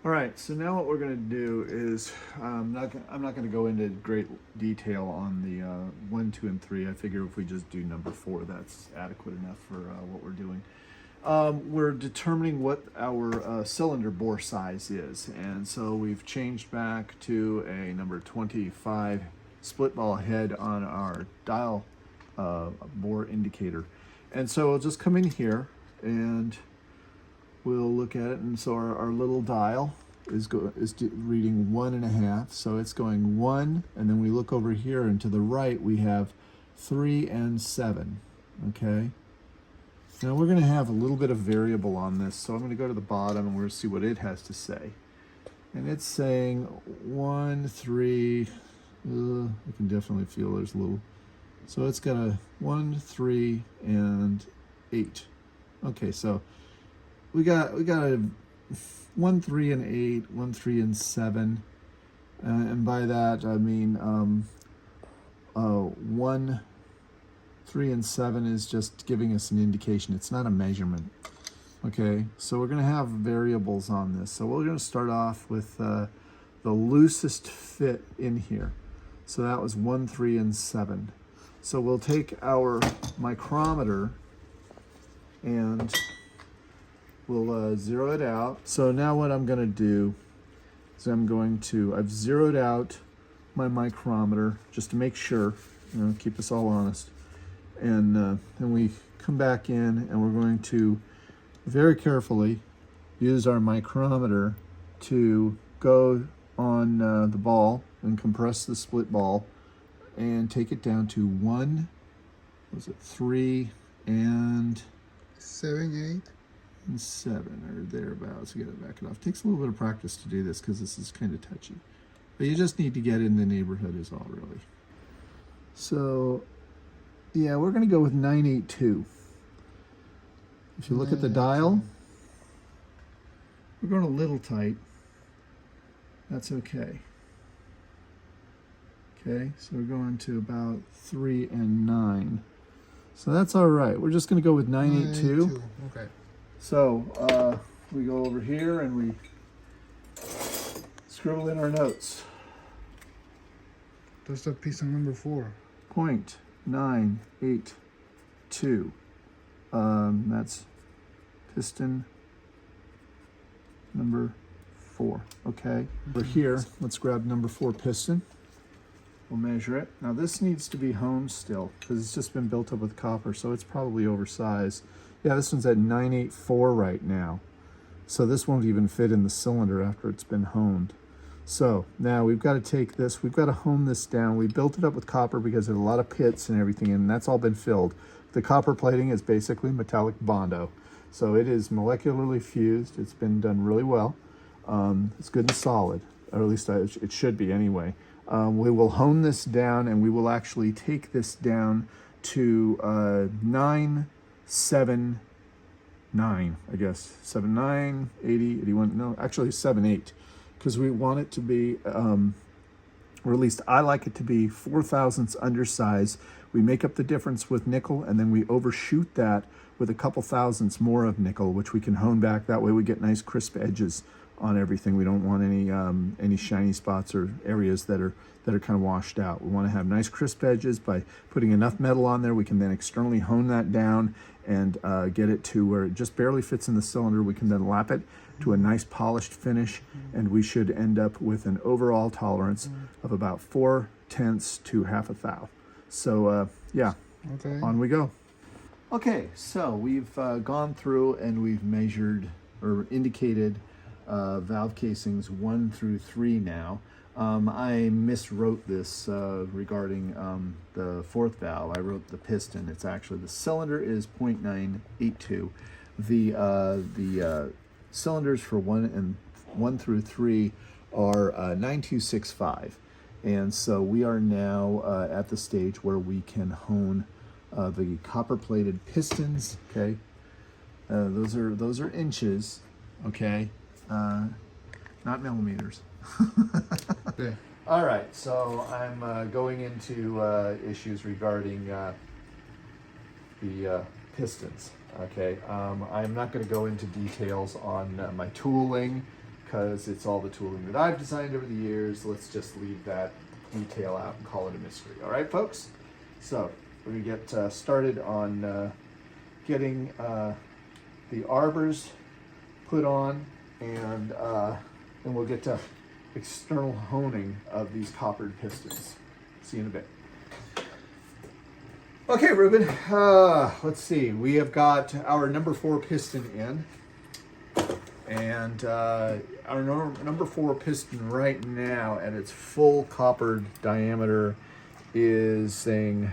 All right, so now what we're going to do is I'm not going to go into great detail on the 1, 2, and 3. I figure if we just do number 4, that's adequate enough for what we're doing. We're determining what our cylinder bore size is, and so we've changed back to a number 25 split ball head on our dial bore indicator. And so we'll just come in here and we'll look at it, and so our little dial is reading 1.5, so it's going 1, and then we look over here, and to the right we have 3 and 7. Okay. Now we're going to have a little bit of variable on this, so I'm going to go to the bottom and we're going to see what it has to say. And it's saying 1, 3. I can definitely feel there's a little. So it's got a 1, 3, and 8. Okay, so we got a 1, 3, and 8, 1, 3, and 7, and by that I mean 1, 3, and 7 is just giving us an indication. It's not a measurement. Okay, so we're going to have variables on this. So we're going to start off with the loosest fit in here. So that was 1, 3, and 7. So we'll take our micrometer and we'll zero it out. So now what I'm going to do is I've zeroed out my micrometer just to make sure, keep us all honest. And then we come back in and we're going to very carefully use our micrometer to go on the ball and compress the split ball and take it down to 1, 3, and 7, 8. And 7 or thereabouts. You gotta back it off. It takes a little bit of practice to do this because this is kind of touchy. But you just need to get in the neighborhood is all really. So yeah, we're gonna go with 982. If you look at the dial, we're going a little tight. That's okay. Okay, so we're going to about 3 and 9. So that's all right. We're just gonna go with 982. Okay. So we go over here and we scribble in our notes. That's the piston number 4. 0.982. That's piston number 4. Okay. Over here, let's grab number 4 piston. We'll measure it. Now this needs to be honed still because it's just been built up with copper, so it's probably oversized. Yeah, this one's at 984 right now. So this won't even fit in the cylinder after it's been honed. So now we've got to take this, we've got to hone this down. We built it up with copper because there's a lot of pits and everything, and that's all been filled. The copper plating is basically metallic Bondo. So it is molecularly fused. It's been done really well. It's good and solid, or at least it should be anyway. We will hone this down, and we will actually take this down to 979, I guess. 79, 80, 81, no, actually 78, because we want it to be, or at least I like it to be 4 thousandths undersize. We make up the difference with nickel, and then we overshoot that with a couple thousandths more of nickel, which we can hone back. That way we get nice crisp edges on everything. We don't want any shiny spots or areas that are kind of washed out. We want to have nice crisp edges. By putting enough metal on there, we can then externally hone that down and get it to where it just barely fits in the cylinder. We can then lap it to a nice polished finish, and we should end up with an overall tolerance of about 4/10 to half a thou. So yeah, Okay. on we go. Okay, so we've gone through and we've measured or indicated valve casings 1 through 3 now. I miswrote this regarding the 4th valve. I wrote the piston. It's actually, the cylinder is 0.982. The cylinders for 1 through 3 are 9265. And so we are now at the stage where we can hone the copper-plated pistons. Okay, those are inches. Okay, not millimeters. Okay. All right, so I'm going into issues regarding the pistons. Okay, I'm not going to go into details on my tooling because it's all the tooling that I've designed over the years. Let's just leave that detail out and call it a mystery. All right, folks? So we're going to get started on getting the arbors put on, and then we'll get to external honing of these coppered pistons. See you in a bit. Okay, Ruben, let's see. We have got our number 4 piston in. And our number 4 piston right now at its full coppered diameter is saying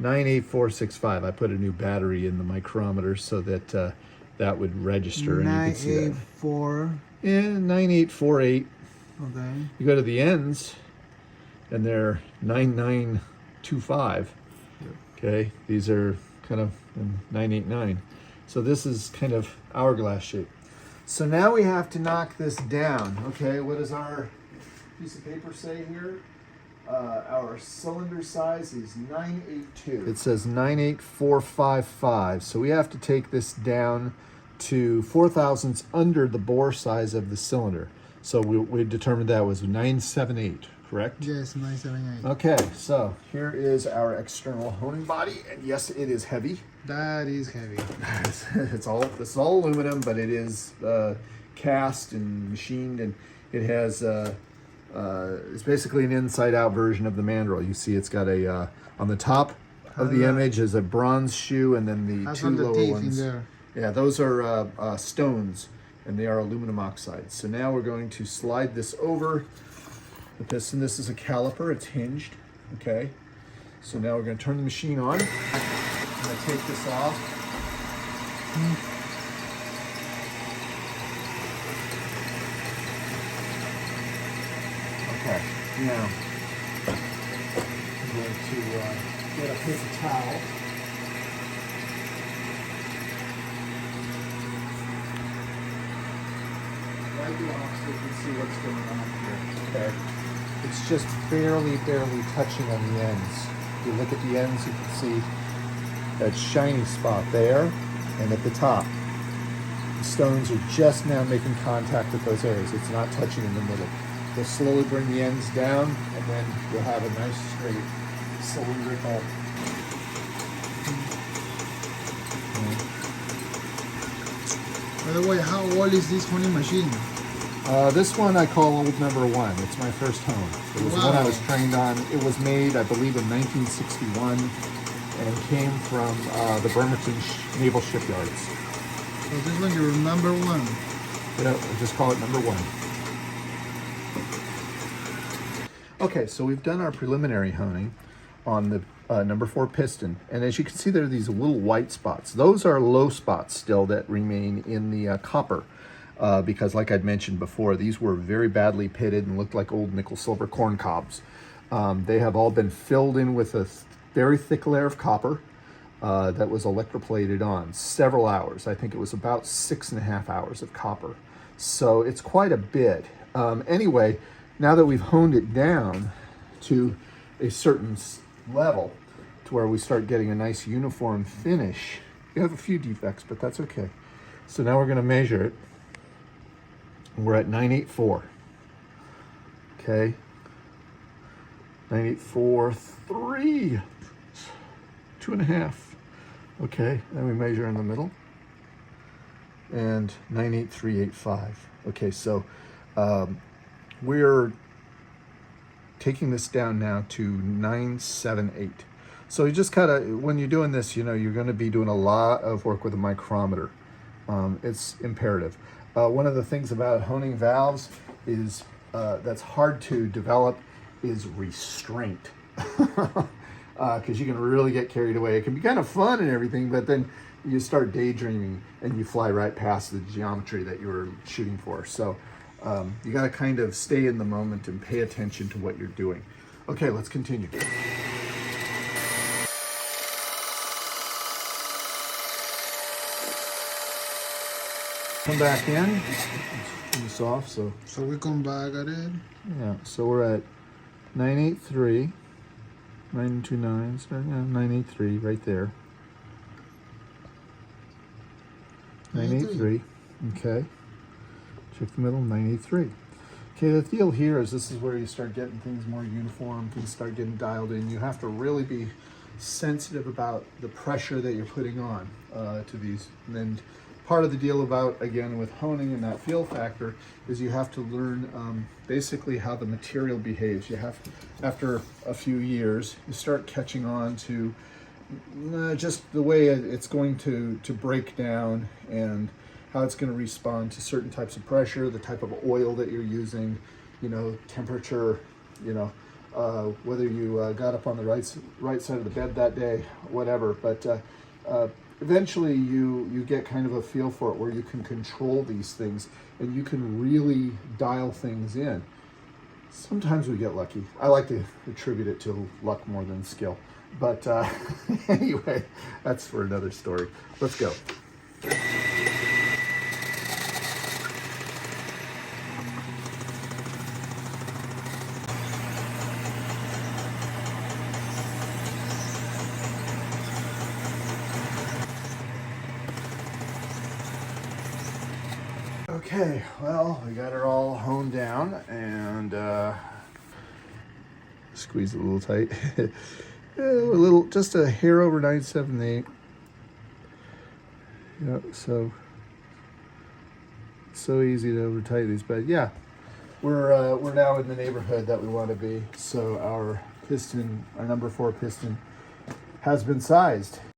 98465. I put a new battery in the micrometer so that that would register. And you can see that. 984. Yeah, 9848. Okay. You go to the ends and they're 9925. Yep. Okay, these are kind of 989. So this is kind of hourglass shape. So now we have to knock this down. Okay, what does our piece of paper say here? Our cylinder size is 982. It says 98455. So we have to take this down to 4 thousandths under the bore size of the cylinder. So we determined that was 978, correct? Yes, 978. Okay, so here is our external honing body, and yes, it is heavy. That is heavy. This is all aluminum, but it is cast and machined, and it has it's basically an inside-out version of the mandrel. You see, it's got a on the top of the image is a bronze shoe, and then the two lower ones. In there. Yeah, those are stones, and they are aluminum oxides. So now we're going to slide this over the piston. This is a caliper. It's hinged. Okay. So now we're going to turn the machine on. I'm going to take this off. Okay, now I'm going to get a piece of towel. Wipe it off so you can see what's going on here. Okay. It's just barely touching on the ends. If you look at the ends, you can see that shiny spot there, and at the top. The stones are just now making contact with those areas. It's not touching in the middle. We'll slowly bring the ends down, and then you'll have a nice straight cylindrical. By the way, how old is this honing machine? This one I call old number 1. It's my first hone. It was the one I was trained on. It was made, I believe, in 1961. And came from the Bremerton Naval Shipyards. So this one your number 1? Yeah, we'll just call it number 1. Okay, so we've done our preliminary honing on the number 4 piston. And as you can see, there are these little white spots. Those are low spots still that remain in the copper. Because like I'd mentioned before, these were very badly pitted and looked like old nickel-silver corn cobs. They have all been filled in with a very thick layer of copper that was electroplated on several hours. I think it was about 6.5 hours of copper. So it's quite a bit. Anyway, now that we've honed it down to a certain level to where we start getting a nice uniform finish, we have a few defects, but that's okay. So now we're going to measure it. We're at 984. Okay. 984.3. 2.5. Okay, then we measure in the middle. And 98385. Okay, so we're taking this down now to 978. So you just kind of, when you're doing this, you know, you're going to be doing a lot of work with a micrometer. It's imperative. One of the things about honing valves is that's hard to develop is restraint. Because you can really get carried away. It can be kind of fun and everything, but then you start daydreaming and you fly right past the geometry that you were shooting for. So you got to kind of stay in the moment and pay attention to what you're doing. Okay, let's continue. Come back in. Turn this off. So we come back at it. Yeah. So we're at 983. 929, so yeah, 983 right there. 983. Okay. Check the middle, 983. Okay, the deal here is this is where you start getting things more uniform, things start getting dialed in. You have to really be sensitive about the pressure that you're putting on to these. And then part of the deal about, again, with honing and that feel factor is you have to learn basically how the material behaves. You have, after a few years, you start catching on to just the way it's going to break down and how it's going to respond to certain types of pressure, the type of oil that you're using, you know, temperature, you know, whether you got up on the right side of the bed that day, whatever. But eventually you get kind of a feel for it where you can control these things and you can really dial things in. Sometimes we get lucky. I like to attribute it to luck more than skill. But anyway, that's for another story. Let's go. Okay, well, we got her all honed down and squeeze it a little tight. A little, just a hair over 978. Yeah, so easy to over tight these, but yeah, we're now in the neighborhood that we want to be. So our piston, our number 4 piston, has been sized.